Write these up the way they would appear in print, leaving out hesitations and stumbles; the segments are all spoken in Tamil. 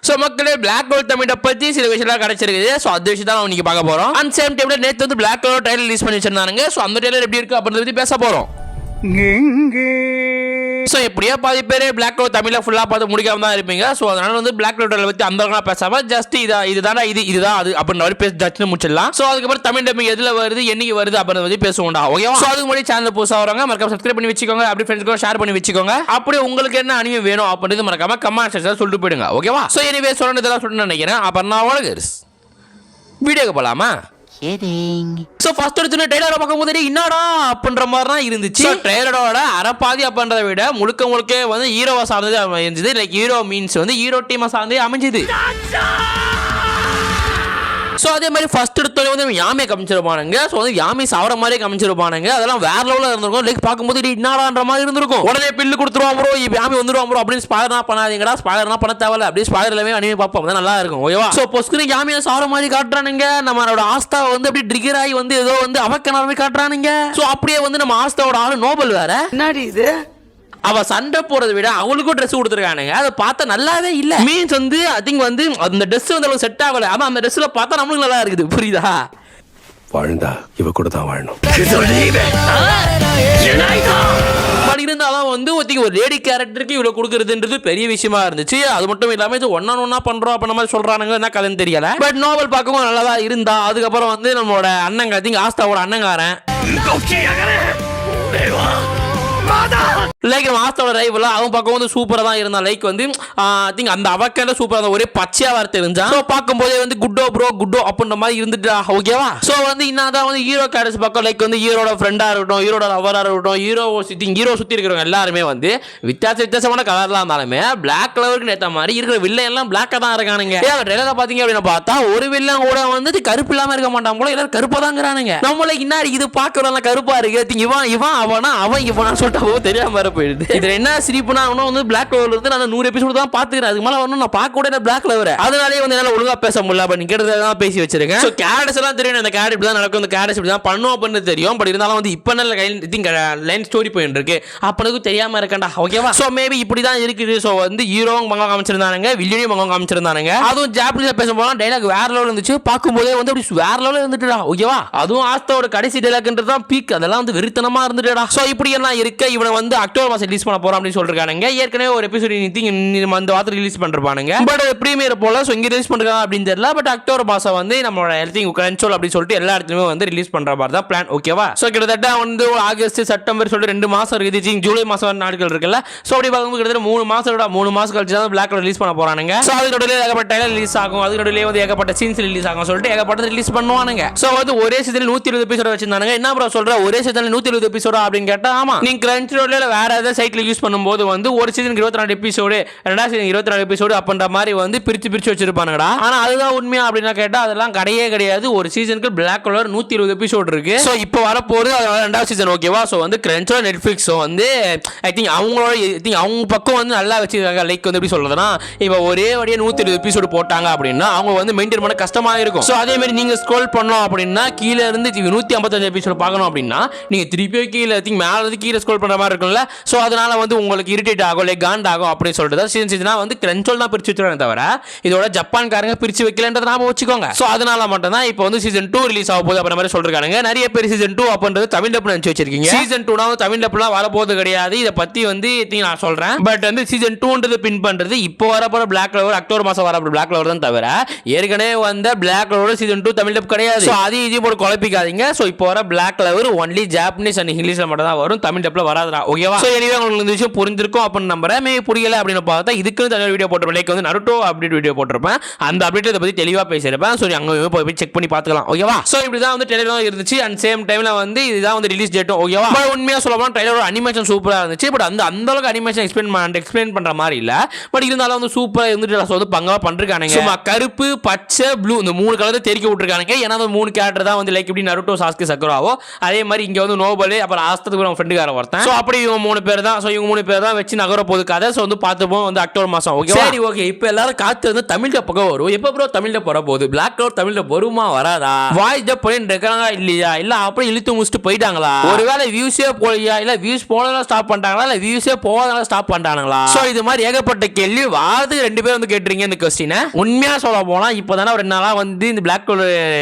சோ மக்களே பிளாக் ஹோல் தமிழை பத்தி சில விஷயம் கிடைச்சிருக்கு. சோ அந்த விஷயம் தான் இன்னைக்கு பார்க்க போறோம். அண்ட் சேம் டைம்ல நேத்து வந்து பிளாக் ஹோல் ட்ரைலர் ரிலீஸ் பண்ணி வச்சிருந்தாங்க. சோ அந்த ட்ரைலர் எப்படி இருக்கு அப்படிங்கறத பத்தி பேச போறோம். சோ எப்படியா பாதி பேர் பிளாக் ஹோல் தமிழ்ல ஃபுல்லா பார்த்து முடிக்காம தான் இருப்பீங்க. சோ அதனால வந்து பிளாக் ஹோல் ட்ரைலர் பத்தி அந்த அளவுக்கு பேசாம ஜஸ்ட் இதுதான் அது அப்படின்ற மாதிரி பேசி ஜஸ்ட் முடிச்சிடலாம். சோ அதுக்கப்புறம் தமிழ் டப்பிங் எதுல வருது என்னைக்கு வருது அப்படின்றத பத்தி பேசுவோம்டா. ஓகேவா? சோ அதுக்கு முன்னாடி சேனல் புதுசா வரவங்க மறக்காம சப்ஸ்கிரைப் பண்ணி வச்சுக்கோங்க. அப்படி ஃப்ரெண்ட்ஸ்க்கு ஷேர் பண்ணி வச்சுக்கோங்க. அப்படியே உங்களுக்கு என்ன அனிமே வேணும் அப்படின்றது மறக்காம கமெண்ட் செக்ஷன்ல சொல்லிட்டு போயிடுங்க. ஓகேவா? சோ எனிவே சொன்னதெல்லாம் சொல்ல நினைக்கிறேன். அப்புறம் நான் உலகர்ஸ் வீடியோக்கு போலாமா? சோ ஃபர்ஸ்ட் எடுத்து ட்ரைலரை பார்க்கும்போது என்னடா அப்படின்ற மாதிரி தான் இருந்துச்சு. ட்ரைலரோட அரைப்பாதி அப்படின்றத விட முழுக்க வந்து ஹீரோவா சார்ந்தது அமைஞ்சது. லைக் ஹீரோ மீன்ஸ் வந்து ஹீரோ டீமை சார்ந்தே அமைஞ்சது. சோ அதே மாதிரி ஃபர்ஸ்ட் எடுத்தோடனே வந்து யாமே காமிச்சிருப்பானுங்க. சோ வந்து யாமே சாவற மாதிரி காமிச்சிருப்பானுங்க. அதெல்லாம் வேற லெவல்ல இருந்திருக்கும். லைக் பார்க்கும்போது என்னடான்ற மாதிரி இருந்திருக்கும். உடனே பில்லு கொடுத்துருவான் ப்ரோ, யாமே வந்துருவான் ப்ரோ அப்படின்னு ஸ்பாயிலர்னா பண்ணாதீங்கடா. ஸ்பாயிலர்னா பண்ண தேவையில்ல. அப்படியே ஸ்பாயிலர்லவே அனிமே பார்ப்போம், நல்லா இருக்கும். ஓகேவா? சோ பொஸ்கரி யாமே சாவற மாதிரி காட்டுறானுங்க. நம்மளோட ஆஸ்தாவை வந்து அப்படியே ட்ரிகர் ஆகி வந்து ஏதோ வந்து அவக்கனாவே காட்டுறானுங்க. சோ அப்படியே வந்து நம்ம ஆஸ்தாவோட ஆளு நோபல் வேற என்னடி இது அவ சண்டை போறதை விட அவளுக்கும் ட்ரெஸ் கொடுத்துருக்கானுங்க. அதை பார்த்தா நல்லாவே இல்ல. மீன்ஸ் வந்து ஐ திங்க் வந்து அந்த ட்ரெஸ் வந்து அளவுக்கு செட் ஆகல. ஆமா அந்த ட்ரெஸ்ல பார்த்தா நம்மளுக்கு நல்லா இருக்குது. புரியுதா? வாழ்ந்தா இவ கூட தான் வாழணும். இருந்தாலும் வந்து ஒரு லேடி கேரக்டருக்கு இவ்வளவு கொடுக்கறதுன்றது பெரிய விஷயமா இருந்துச்சு. அது மட்டும் இல்லாம இது ஒன்னா பண்றோம் அப்ப நம்ம சொல்றானுங்க என்ன கதைன்னு தெரியல. பட் நோபல் பார்க்கவும் நல்லதா இருந்தா. அதுக்கப்புறம் வந்து நம்மளோட அண்ணங்க ஐ திங்க் ஆஸ்தாவோட அண்ணங்காரன் லைக் மாஸ்டரோட ரைவல் அவன் பக்கம் வந்து சூப்பரா தான் இருந்தான். லைக் வந்து ஐ திங்க் அந்த அவக்கேண்ட சூப்பரா தான் ஒரே பச்சையா வார்த்தை இருந்தான். சோ பாக்கும்போதே வந்து குட்டோ ப்ரோ குட்டோ அப்படின்ற மாதிரி இருந்துட்டா. ஓகேவா? சோ வந்து இன்னதான் வந்து ஹீரோ கேரக்டர்ஸ் பக்கம் லைக் வந்து ஹீரோட ஃப்ரெண்டா இருக்கட்டும், ஹீரோட லவரா இருக்கட்டும், ஹீரோ சுத்தி இருக்கிறவங்க எல்லாருமே வந்து வித்தியாசமான கலர்லாம் இருந்தாலுமே பிளாக் கலருக்கு ஏத்த மாதிரி இருக்கிற வில்லன் எல்லாம் பிளாக்கா தான் இருக்கானுங்க. ட்ரெய்லர்ல பாத்தீங்க அப்படின்னு பார்த்தா ஒரு வில்லன் கூட வந்து கருப்பு இல்லாம இருக்க மாட்டான் போல. எல்லாரும் கருப்பா தான் இருக்கிறானுங்க. நம்மள இன்னாடி இது பாக்குறவங்க கருப்பா இருக்கு. இவன் அவனா அவன் இவனா சொல்லிட்டு தெரியாம போயிடுது. இதுல என்ன சிரிப்புனா வந்து பிளாக் கலர்ல இருந்து நான் 100 எபிசோட் தான் பாத்துக்கிறேன். அதுக்கு மேல வரணும் நான் பார்க்க கூட பிளாக் கலர். அதனாலே வந்து என்னால ஒழுங்கா பேச முடியல. அப்ப நீங்க தான் பேசி வச்சிருக்கேன். சோ கேரக்டர்ஸ் எல்லாம் தெரியும். இந்த கேரக்டர் இப்படி தான் நடக்கும், இந்த கேரக்டர்ஸ் இப்படி தான் பண்ணும் அப்படின்னு தெரியும். பட் இருந்தாலும் வந்து இப்ப நல்ல லைன் ஸ்டோரி போயிட்டு இருக்கு. அப்பனுக்கு தெரியாம இருக்கண்டா. ஓகேவா? சோ மேபி இப்படி தான் இருக்குது. சோ வந்து ஹீரோவும் மங்க காமிச்சிருந்தானுங்க, வில்லியனும் மங்க காமிச்சிருந்தானுங்க. அதுவும் ஜாப்பனீஸ்ல பேசும்போது டைலாக் வேற லெவல் இருந்துச்சு. பார்க்கும்போதே வந்து அப்படி வேற லெவல் இருந்துட்டுடா. ஓகேவா? அதுவும் ஆஸ்தாவோட கடைசி டைலாக்ன்றது தான் பீக். அதெல்லாம் வந்து வெறித்தனமா இருந்துட்டுடா. சோ இப்படி எல்லாம் இருக்க இவனை வந்து அக்டோபர் மாசம் ரிலீஸ் பண்ண போறோம் அப்படின்னு சொல்றாங்க. ஏற்கனவே ஒரு எபிசோட் இந்த வாரத்துல ரிலீஸ் பண்றானுங்க. பட் பிரீமியர் போல சோ இங்க ரிலீஸ் பண்றாங்க அப்படின்னு தெரியல. பட் அக்டோபர் மாசம் வந்து நம்மளோட எல்திங் கன்சோல் அப்படி சொல்லிட்டு எல்லா இடத்துலயுமே வந்து ரிலீஸ் பண்ற மாதிரி தான் பிளான். ஓகேவா? சோ கிட்டத்தட்ட வந்து ஆகஸ்ட் செப்டம்பர் சொல்லிட்டு 2 மாசம் இருக்குது. ஜூலை மாசம் நாட்கள் இருக்குல்ல. சோ அப்படி பார்க்கும்போது கிட்டத்தட்ட 3 மாசம் கழிச்சு தான் பிளாக் ரிலீஸ் பண்ண போறானுங்க. சோ அதுக்கு நடுவுல ஏகப்பட்ட ட்ரைலர் ரிலீஸ் ஆகும். அதுக்கு நடுவுல வந்து ஏகப்பட்ட சீன்ஸ் ரிலீஸ் ஆகும் சொல்லிட்டு ஏகப்பட்ட ரிலீஸ் பண்ணுவானுங்க. சோ வந்து ஒரே சீசன்ல 120 எபிசோட் வச்சிருந்தாங்க. என்ன ப்ரோ சொல்ற ஒரே சீசன்ல 120 எபிசோட் அப்படின்னு கேட்டா ஆமா. நீங்க கிரன்ச்ரோல்ல வேற ஏதாவது சைட்ல யூஸ் பண்ணும்போது வந்து ஒரு சீசனுக்கு 24 எபிசோடு, ரெண்டாவது சீசன் 24 எபிசோடு அப்படின்ற மாதிரி வந்து பிரிச்சு வச்சிருப்பானுங்கடா. ஆனா அதுதான் உண்மையா அப்படின்னா கேட்டா அதெல்லாம் கிடையாது. ஒரு சீசனுக்கு பிளாக் கலர் 120 எபிசோடு இருக்கு. சோ இப்போ வரப்போகுது ரெண்டாவது சீசன். ஓகேவா? சோ வந்து கிரன்ச்ரோல் நெட்ஃபிளிக்ஸ் வந்து ஐ திங்க் அவங்க பக்கம் வந்து நல்லா வச்சிருக்காங்க. லைக் வந்து எப்படி சொல்றதுன்னா இப்போ ஒரே வழியா 120 எபிசோடு போட்டாங்க அப்படின்னா அவங்க வந்து மெயின்டைன் பண்ண கஷ்டமா இருக்கும். சோ அதே மாதிரி நீங்க ஸ்க்ரோல் பண்ணோம் அப்படின்னா கீழ இருந்து 155 எபிசோடு பார்க்கணும் அப்படின்னா நீங்க திருப்பி கீழே மேல இருந்து கீழே ஸ்க்ரோல் பண்ற மாதிரி இருக்கும்ல. சோ அதனால வந்து உங்களுக்கு இரிட்டேட் ஆகும், லைக் காண்ட் ஆகும் அப்படின்னு சொல்லிட்டு சீசனா வந்து கிரன்ச்ரோல் தான் பிரிச்சு வச்சிருக்காங்க தவிர இதோட ஜப்பான்காரங்க பிரிச்சு வைக்கலன்றத நாம வச்சுக்கோங்க. சோ அதனால மட்டும் தான் இப்போ வந்து சீசன் 2 ரிலீஸ் ஆக போகுது அப்படின்ற மாதிரி சொல்றாங்க. நிறைய பேர் சீசன் 2 அப்படின்றது தமிழ் டப்ல நினைச்சு வச்சிருக்கீங்க. சீசன் 2 தமிழ் டப்லாம் வர போறது கிடையாது. இத பத்தி வந்து நான் சொல்றேன். பட் வந்து சீசன் 2ன்றது பின் பண்றது இப்போ வரப்போற பிளாக் கலர் அக்டோபர் மாசம் வரப்போற பிளாக் கலர் தான் தவிர ஏற்கனவே வந்த பிளாக் கலரோட சீசன் 2 தமிழ் டப் கிடையாது. சோ அது இது போட்டு குழப்பிக்காதீங்க. சோ இப்போ வர black colour only Japanese and இங்கிலீஷ்ல மட்டும் தான் வரும். தமிழ் டப்ல வராதுடா. ஓகேவா? சோ எனிவே உங்களுக்கு இந்த விஷயம் புரிஞ்சிருக்கும் அப்படின்னு நம்புறேன். மே புரியல அப்படின்னு பார்த்தா இதுக்கு தனியாக வீடியோ போட்டிருப்பேன். லைக் வந்து நருட்டோ அப்டேட் வீடியோ போட்டிருப்பேன். அந்த அப்டேட் இதை பத்தி தெளிவா பேசியிருப்பேன். சோ அங்க போய் செக் பண்ணி பார்த்துக்கலாம். ஓகேவா? சோ இப்படிதான் வந்து ட்ரெய்லர் இருந்துச்சு. அண்ட் சேம் டைம்ல வந்து இதுதான் வந்து ரிலீஸ் டேட்டும். ஓகேவா? உண்மையா சொல்லப்போனா ட்ரெய்லரோட அனிமேஷன் சூப்பரா இருந்துச்சு. பட் அந்த அளவுக்கு அனிமேஷன் எக்ஸ்பிளைன் பண்ற மாதிரி இல்ல. பட் இருந்தாலும் வந்து சூப்பரா இருந்துட்டு வந்து பங்கா பண்றானுங்க. சும்மா கருப்பு பச்சை ப்ளூ இந்த 3 கலரை தெரிக்க விட்டுருக்கானுங்க. ஏன்னா அந்த 3 கேரக்டர் தான் வந்து லைக் எப்படி நருட்டோ சாஸ்கே சக்குராவோ அதே மாதிரி இங்க வந்து நோபல் அப்புறம் ஆஸ்தத்துக்கு ஃப்ரெண்டுக்கார ஒருத்தன் மாட்டேன். ஸோ அப்படி இவங்க 3 பேர் தான். ஸோ இவங்க 3 பேர் தான் வச்சு நகர போது கதை. ஸோ வந்து பார்த்துப்போம் வந்து அக்டோபர் மாசம். ஓகே சரி ஓகே. இப்போ எல்லாரும் காத்து வந்து தமிழ்ல பக்கம் வரும். எப்போ ப்ரோ தமிழ்ல போற போது பிளாக் கலர் தமிழ்ல வருமா வராதா? வாய்ஸ் டப் பண்ணிட்டு இருக்காங்க இல்லையா? இல்ல அப்படி இழுத்து முடிச்சுட்டு போயிட்டாங்களா? ஒருவேளை வியூஸே போலையா? இல்ல வியூஸ் போனதால ஸ்டாப் பண்ணிட்டாங்களா? இல்ல வியூஸே போவதால ஸ்டாப் பண்ணிட்டாங்களா? ஸோ இது மாதிரி ஏகப்பட்ட கேள்வி வாரத்துக்கு 2 பேர் வந்து கேட்டுறீங்க இந்த கொஸ்டினை. உண்மையா சொல்ல போனா இப்போதானே ஒரு 2 நாளா வந்து இந்த பிளாக் கலர்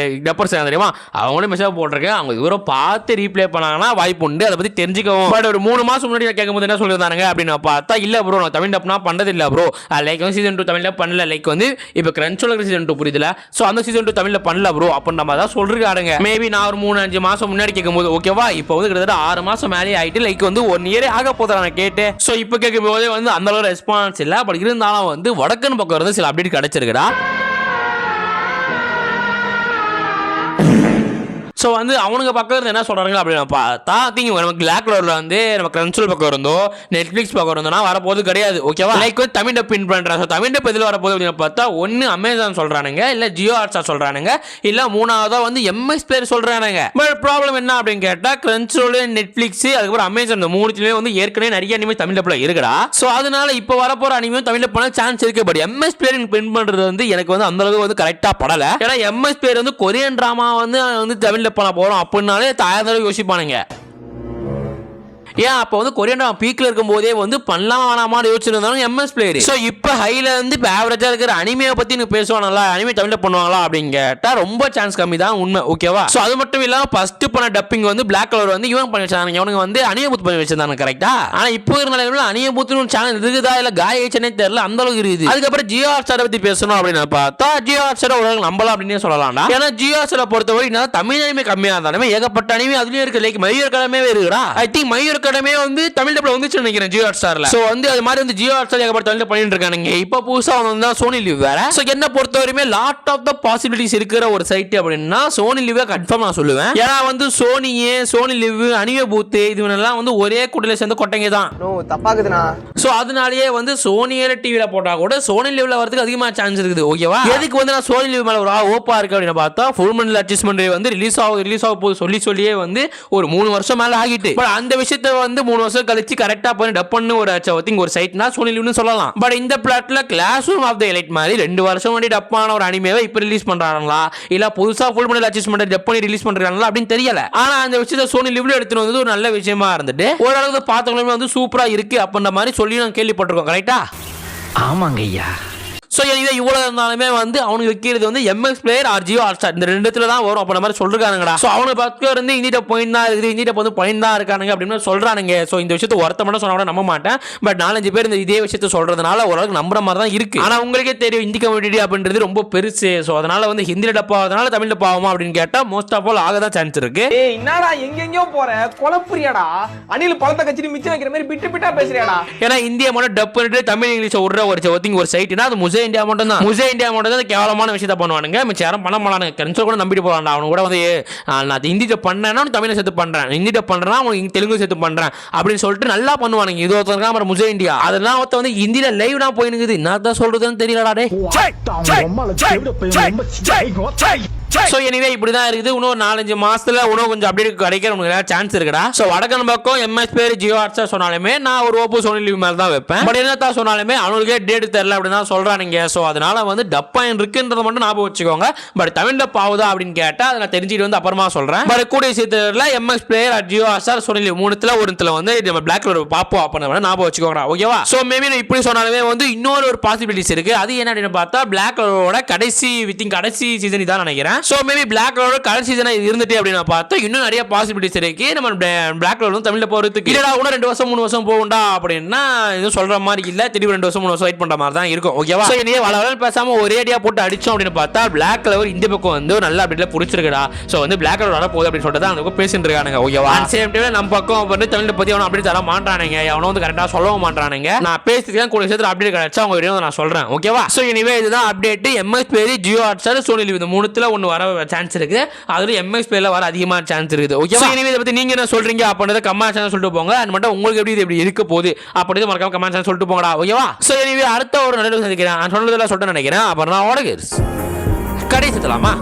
டப்பர்ஸ் தெரியுமா அவங்களே மெசேஜ் போட்டிருக்கேன். அவங்க இவரை பார்த்து ரீப்ளே பண்ணாங்கன்னா வாய்ப்பு உண்டு. அதை பத்தி தெரிஞ்சுக்கவும். பட் ஒரு 3 மாசம் முன்னாடி கேட்கும்போது என்ன சொல்லியிருந்தாங்க அப்படின்னு பார்த்தா இல்ல ப்ரோ நான் தமிழ் டப்னா பண்ணது இல்ல ப்ரோ. லைக் வந்து சீசன் 2 தமிழ்ல பண்ணல. லைக் வந்து இப்போ கிரன்ச்சோல சீசன் 2 புரியுதுல. ஸோ அந்த சீசன் 2 தமிழ்ல பண்ணல ப்ரோ அப்படின்ற மாதிரி தான் சொல்றாங்க. மேபி நான் ஒரு 3-5 மாசம் முன்னாடி கேட்கும்போது ஓகேவா. இப்போ வந்து கிட்டத்தட்ட 6 மாசம் மேலே ஆயிட்டு. லைக் வந்து 1 இயர் ஆக போதும் நான் கேட்டு. ஸோ இப்போ கேட்கும் போதே வந்து அந்த அளவு ரெஸ்பான்ஸ் இல்லை. பட் இருந்தாலும் வந்து வடக்கன் பக்கம் இருந்து சில அப்டேட் கிடைச்சிருக்குடா. ஸோ வந்து அவனுங்க பக்கம் இருந்து என்ன சொல்கிறாங்க அப்படின்னு பார்த்தா நமக்கு பிளாக் கலரில் வந்து நம்ம கிரன்ச்சல் பக்கம் இருந்தோ நெட்ஃப்ளிக்ஸ் பக்கம் இருந்தோம்னா வரப்போது கிடையாது. ஓகேவா. லைக் வந்து தமிழ் டப் பின் பண்ணுறேன். ஸோ தமிழ் டப் எதில் வரப்போகுது அப்படின்னு பார்த்தா ஒன்று அமேசான் சொல்கிறானுங்க, இல்லை ஜியோ ஹாட்ஸ்டார் சொல்கிறானுங்க, இல்லை 3ஆவதாக வந்து எம்எஸ் பிளேயர் சொல்கிறானுங்க. பட் ப்ராப்ளம் என்ன அப்படின்னு கேட்டால் கிரன்ச்சல் நெட்ஃப்ளிக்ஸ் அதுக்கப்புறம் அமேசான் இந்த 3த்துலேயே வந்து ஏற்கனவே நிறைய அனிமே தமிழ் டப்பில் இருக்குடா. ஸோ அதனால இப்போ வரப்போகிற அனிமையும் தமிழ் பண்ண சான்ஸ் இருக்கு. பட் எம்எஸ் பிளேயர் பின் பண்ணுறது வந்து எனக்கு வந்து அந்த அளவுக்கு வந்து கரெக்டாக படலை. ஏன்னா எம்எஸ் பிளேயர் வந்து கொரியன் ட்ராமா வந்து தமிழ் பண்ண போறோம் அப்படின்னாலே தாயார் யோசிப்பானுங்க. ஏன் அப்போ வந்து கொரியன் பீக்ல இருக்கும் போதே வந்து பண்ணலாம் வேணாமா யோசிச்சிருந்தாலும் எம்எஸ் பிளேயர். ஸோ இப்போ ஹைல இருந்து இப்போ ஆவரேஜா இருக்கிற அனிமையை பத்தி நீங்க பேசுவாங்களா, அனிமே தமிழ்ல பண்ணுவாங்களா அப்படின்னு கேட்டா ரொம்ப சான்ஸ் கம்மி தான் உண்மை. ஓகேவா. ஸோ அது மட்டும் இல்லாம ஃபர்ஸ்ட் பண்ண டப்பிங் வந்து பிளாக் கலர் வந்து இவன் பண்ணி வச்சாங்க. இவனுங்க வந்து அனியபுத் பண்ணி வச்சிருந்தாங்க கரெக்டா. ஆனா இப்போ இருக்கிற நிலையில அனியபுத்னு சேனல் இருக்குதா இல்ல காயச்சனே தெரியல அந்த அளவுக்கு இருக்குது. அதுக்கப்புறம் ஜியோ ஹாட்ஸ்டார் பத்தி பேசணும் அப்படின்னு பார்த்தா ஜியோ ஹாட்ஸ்டார் ஒரு நம்பலாம் அப்படின்னு சொல்லலாம்டா. ஏன்னா ஜியோ ஹாட்ஸ்டார் பொறுத்தவரை தமிழ் அனிமே கம்மியா இருந்தாலுமே ஏகப்பட்ட அனிமே அதுலயும் இருக்கு. லைக் மயூர் கடமே இருக்குடா. ஐ திங்க் மயூர் கடமே வந்து தமிழ் டப்ல வந்துச்சு நினைக்கிறேன் ஜியோ ஹாட்ஸ்டார்ல. சோ வந்து அது மாதிரி வந்து ஜியோ ஹாட்ஸ்டார் ஏகப்பட்ட தமிழ்ல பண்ணிட்டு இருக்கானுங்க. இப்போ புதுசா வந்து சோனி லிவ் வேற. சோ என்ன பொறுத்தவரையுமே லாட் ஆஃப் த பாசிபிலிட்டிஸ் இருக்கிற ஒரு சைட் அப்படின்னா சோனி லிவ் கன்ஃபார்ம் நான் சொல்லுவேன். ஏன்னா வந்து சோனி லிவ் அனிமே பூத் இதுவெல்லாம் வந்து ஒரே கூட்டல சேர்ந்த கொட்டைங்க தான். தப்பாக்குதுண்ணா. சோ அதனாலேயே வந்து சோனியர் டிவில போட்டா கூட சோனி லிவ்ல வரதுக்கு அதிகமா சான்ஸ் இருக்குது. ஓகேவா. எதுக்கு வந்து நான் சோனி லிவ் மேல ஒரு ஓப்பா இருக்கு அப்படின்னு பார்த்தா ஃபுல் மண்டல் அட்ஜஸ்ட்மெண்ட் வந்து ரிலீஸ் ஆக போது சொல்லியே வந்து ஒரு 3 வருஷம் மேல ஆகிட்டு. பட் அந்த விஷயத்தை வந்து 3 வருஷம் கழிச்சு கரெக்டா பண்ணி டப் பண்ணு ஒரு சைட்னா சோனி லிவ்னு சொல்லலாம். பட் இந்த பிளாட்ல class room of the elite மாதிரி 2 வருஷம் முன்னாடி டப் ஆன ஒரு அனிமேவை இப்ப ரிலீஸ் பண்றாங்களா இல்ல புதுசா ஃபுல் மண்டல் அட்ஜஸ்ட்மெண்ட் டப் பண்ணி ரிலீஸ் பண்றாங்களா அப்படின்னு தெரியல. ஆனா அந்த விஷயத்தை சோனி லிவ்ல எடுத்துட்டு வந்து ஒரு நல்ல விஷயமா இருந்துட்டு ஓரளவுக்கு பார்த்தவங்களுமே வந்து சூப்பரா இருக்கு அப்படின்ற மாதிரி சொல்லி நான் கேள்விப்பட்டிருக்கோம். கரெக்டா. ஆமாங்க ஐயா. ஸோ இதுவே இவ்வளோ இருந்தாலுமே வந்து அவனுக்கு வைக்கிறது வந்து MX player or Jio Hotstar இந்த 2 தான் வரும் அப்படின்ற மாதிரி சொல்றானுங்கடா. ஸோ அவனை பக்கம் இருந்து இந்திட்ட பாயிண்ட் தான் இருக்குது, இந்திட்ட வந்து பாயிண்ட் தான் இருக்கானுங்க அப்படின்னு சொல்றானுங்க. ஸோ இந்த விஷயத்தை ஒருத்த மட்டும் சொன்னா கூட நம்ப மாட்டேன். பட் 4-5 பேர் இந்த இதே விஷயத்தை சொல்றதுனால ஓரளவுக்கு நம்புற மாதிரி தான் இருக்கு. ஆனால் உங்களுக்கே தெரியும் ஹிந்தி கம்யூனிட்டி அப்படின்றது ரொம்ப பெருசு. ஸோ அதனால வந்து ஹிந்தியில் டப்பாவதுனால தமிழில் பாவமா அப்படின்னு கேட்டால் மோஸ்ட் ஆஃப் ஆல் ஆக தான் சான்ஸ் இருக்கு. என்னடா எங்கெங்கயோ போற குழப்புறியாடா, அணில் பழத்தை கட்சி மிச்சம் வைக்கிற மாதிரி பிட்டு பிட்டா பேசுறியாடா. ஏன்னா இந்தியா மட்டும் டப் பண்ணிட்டு தமிழ் இங்கிலீஷ் விடுற ஒரு சைட்னா அது முசே இந்தியா மட்டும் தான். இந்தியா மட்டும் தான் கேவலமான விஷயத்த பண்ணுவானுங்க. மிச்சம் யாரும் பண்ண மாட்டானுங்க. கன்சோல் கூட நம்பிட்டு போவான்டா. அவனு கூட வந்து நான் ஹிந்திட்ட பண்ணேன்னா தமிழை சேர்த்து பண்றேன், ஹிந்திட்ட பண்றேன்னா அவனுக்கு தெலுங்கு சேர்த்து பண்றேன் அப்படின்னு சொல்லிட்டு நல்லா பண்ணுவானுங்க. இது ஒருத்தருக்கா முசே இந்தியா அதெல்லாம் ஒருத்த வந்து ஹிந்தியில லைவ் தான் போயினுக்குது. என்னதான் சொல்றதுன்னு தெரியலடா. சோ எனிவே இப்படி தான் இருக்குது. இன்னும் 4-5 மாசத்துல இன்னும் கொஞ்சம் அப்டேட் கிடைக்கிற சான்ஸ் இருக்குடா. சோ வடக்கன் பக்கம் எம்எஸ் பேர் ஜியோ ஹாட்ஸ்டார் சொன்னாலுமே நான் ஒரு ஓப்போ சோனி லிவ் மேல தான் வைப்பேன். பட் என்னதான் சொன்னாலுமே அவனுக்கே டேட் தெரியல அப்படின்னு தான் சொல்றானுங்க. சோ அதனால வந்து டப்பாயின் இருக்குன்றத மட்டும் ஞாபகம் வச்சுக்கோங்க. பட் தமிழ் டப் ஆகுதா அப்படின்னு கேட்டா அதை நான் தெரிஞ்சுட்டு வந்து அப்புறமா சொல்றேன். பட் கூடிய சீக்கிரத்துல MX player Jio Hotstar Sony LIV 3த்துல ஒருத்துல வந்து நம்ம பிளாக் கலர் பாப்போம் அப்படின்னு ஞாபகம் வச்சுக்கோங்க. ஓகேவா. சோ மேபி இப்படி சொன்னாலுமே வந்து இன்னொரு பாசிபிலிட்டிஸ் இருக்கு. அது என்ன அப்படின்னு பார்த்தா பிளாக் கலரோட கடைசி சீசன் இதான் நினைக்கிறேன். சோ மேபி பிளாக் கலரோட கடைசி சீசன் இருந்துட்டு அப்படின்னு பார்த்தா இன்னும் நிறைய பாசிபிலிட்டிஸ் இருக்கு. நம்ம பிளாக் கலர் தமிழ்ல போறதுக்கு இல்லடா கூட 2 வருஷம் 3 வருஷம் போகும்டா அப்படின்னா எதுவும் சொல்ற மாதிரி இல்ல. திருப்பி 2 வருஷம் 3 வருஷம் வெயிட் பண்ற மாதிரி தான் இருக்கும். ஓகேவா. சோ இனியே வளவள பேசாம ஒரே அடியா போட்டு அடிச்சோம் அப்படின்னு பார்த்தா பிளாக் கலர் இந்த பக்கம் வந்து ஒரு நல்ல அப்டேட்ல புடிச்சிருக்குடா. சோ வந்து பிளாக் கலர் வர போகுது அப்படின்னு சொல்லிட்டு அந்த பக்கம் பேசிட்டு இருக்கானுங்க. ஓகேவா. சேம் டைம்ல நம்ம பக்கம் வந்து தமிழ்ல பத்தி அவன் அப்படி தர மாட்டானுங்க. அவனும் வந்து கரெக்டா சொல்லவும் மாட்டானுங்க. நான் பேசிட்டு கூட சேர்த்து அப்டேட் கிடைச்சா அவங்க வீடியோ நான் சொல்றேன். ஓகேவா. சோ இனிவே இதுதான் அப்டேட். எம்எஸ் பேரி ஜியோ ஹாட்ஸ்டார் சோனி லிவ் இந்த 3த்துல ஒன்னு வர சான்ஸ் இருக்கு. அதுல எம்எக்ஸ் பிளேல வர அதிகமான சான்ஸ் இருக்குது. ஓகே. இனிமே இத பத்தி நீங்க என்ன சொல்றீங்க அப்படிங்கறத கமெண்ட் செக்ஷன்ல சொல்லிட்டு போங்க. அது மட்டும் உங்களுக்கு எப்படி இருக்க போகுது அப்படிங்கறத மறக்காம கமெண்ட் செக்ஷன்ல சொல்லிட்டு போங்கடா. ஓகேவா. சோ இனிமே அடுத்த ஒரு நல்ல சந்திக்கிறேன். நான் சொன்னதெல்லாம் சொல்லிட்டு நினைக்கிறேன். அப்புறம் நான் ஓடகர்ஸ் கடைசி சொல்லலாமா.